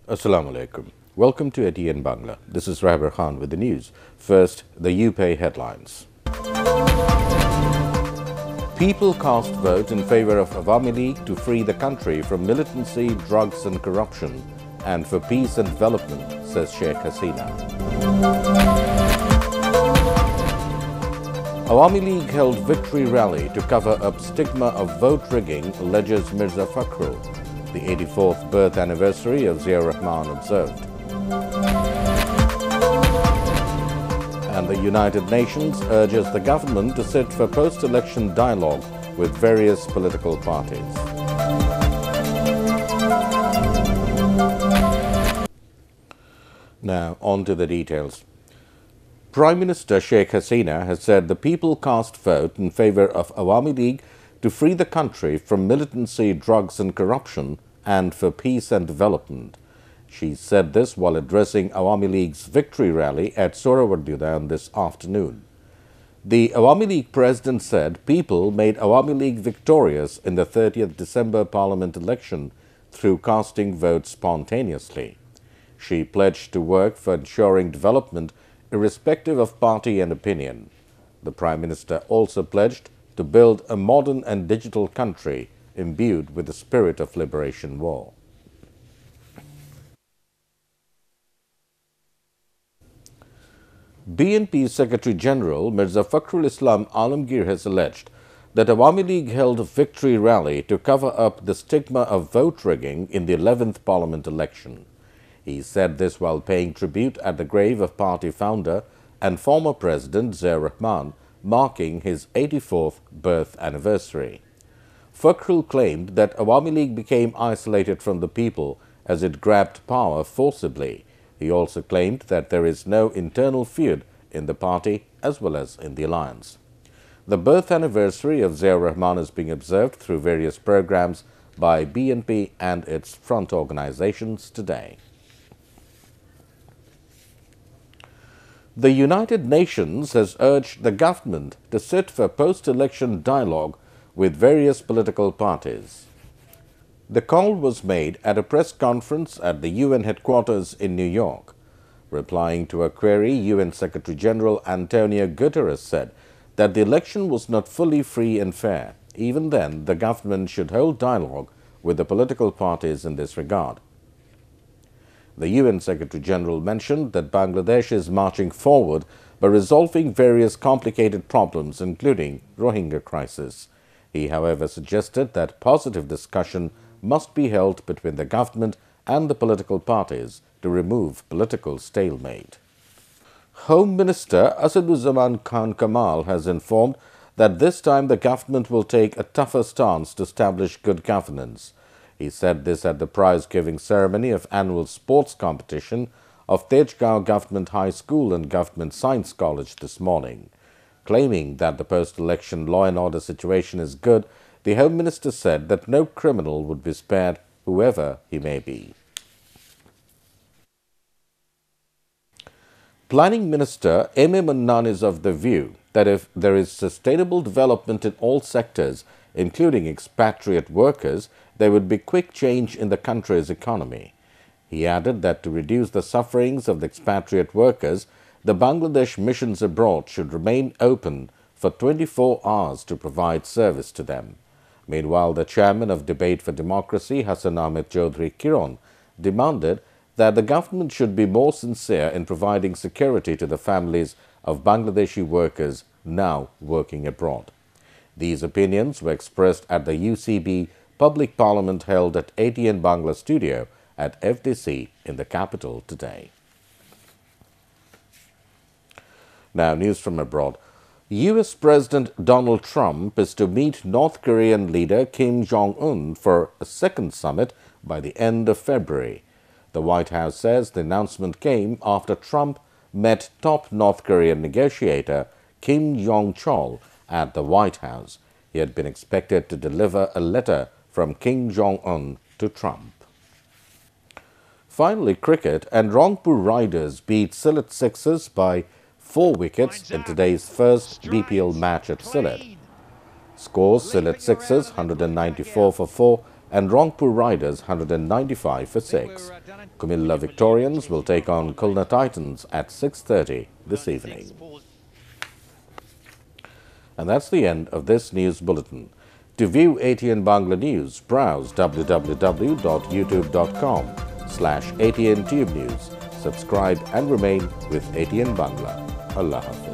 Assalamu alaikum. Welcome to ATN Bangla. This is Rahbar Khan with the news. First, the UPay headlines. People cast vote in favor of Awami League to free the country from militancy, drugs and corruption and for peace and development, says Sheikh Hasina. Awami League held victory rally to cover up stigma of vote rigging, alleges Mirza Fakhrul. The 84th birth anniversary of Zia Rahman observed. And the United Nations urges the government to sit for post-election dialogue with various political parties. Now, on to the details. Prime Minister Sheikh Hasina has said the people cast vote in favor of Awami League to free the country from militancy, drugs and corruption and for peace and development. She said this while addressing Awami League's victory rally at Sohrawardiya this afternoon. The Awami League president said people made Awami League victorious in the 30th December parliament election through casting votes spontaneously. She pledged to work for ensuring development irrespective of party and opinion. The Prime Minister also pledged to build a modern and digital country imbued with the spirit of liberation war. BNP Secretary General Mirza Fakhrul Islam Alamgir has alleged that Awami League held a victory rally to cover up the stigma of vote rigging in the 11th Parliament election. He said this while paying tribute at the grave of party founder and former President Zia Rahman, marking his 84th birth anniversary. Fakhrul claimed that Awami League became isolated from the people as it grabbed power forcibly. He also claimed that there is no internal feud in the party as well as in the alliance. The birth anniversary of Zia Rahman is being observed through various programs by BNP and its front organizations today. The United Nations has urged the government to sit for post-election dialogue with various political parties. The call was made at a press conference at the UN headquarters in New York. Replying to a query, UN Secretary General Antonio Guterres said that the election was not fully free and fair. Even then, the government should hold dialogue with the political parties in this regard. The UN Secretary General mentioned that Bangladesh is marching forward by resolving various complicated problems, including Rohingya crisis. He, however, suggested that positive discussion must be held between the government and the political parties to remove political stalemate. Home Minister Asaduzzaman Khan Kamal has informed that this time the government will take a tougher stance to establish good governance. He said this at the prize-giving ceremony of annual sports competition of Tejgaon Government High School and Government Science College this morning. Claiming that the post-election law and order situation is good, the Home Minister said that no criminal would be spared, whoever he may be. Planning Minister M.A. Mannan is of the view that if there is sustainable development in all sectors, including expatriate workers, there would be quick change in the country's economy. He added that to reduce the sufferings of the expatriate workers, the Bangladesh missions abroad should remain open for 24 hours to provide service to them. Meanwhile, the chairman of Debate for Democracy, Hassan Ahmed Chaudhry Kiron, demanded that the government should be more sincere in providing security to the families of Bangladeshi workers now working abroad. These opinions were expressed at the UCB Public Parliament held at ATN Bangla Studio at FDC in the capital today. Now, news from abroad. U.S. President Donald Trump is to meet North Korean leader Kim Jong-un for a second summit by the end of February. The White House says the announcement came after Trump met top North Korean negotiator Kim Jong-chol at the White House. He had been expected to deliver a letter from Kim Jong-un to Trump. Finally, cricket, and Rangpur Riders beat Sylhet Sixers by 4 wickets in today's first BPL match at Sylhet. Scores: Sylhet Sixers 194 for 4, and Rangpur Riders 195 for 6. Kumilla Victorians will take on Khulna Titans at 6:30 this evening. And that's the end of this news bulletin. To view ATN Bangla News, browse www.youtube.com/ATN Tube News. Subscribe and remain with ATN Bangla. Allah Hafiz.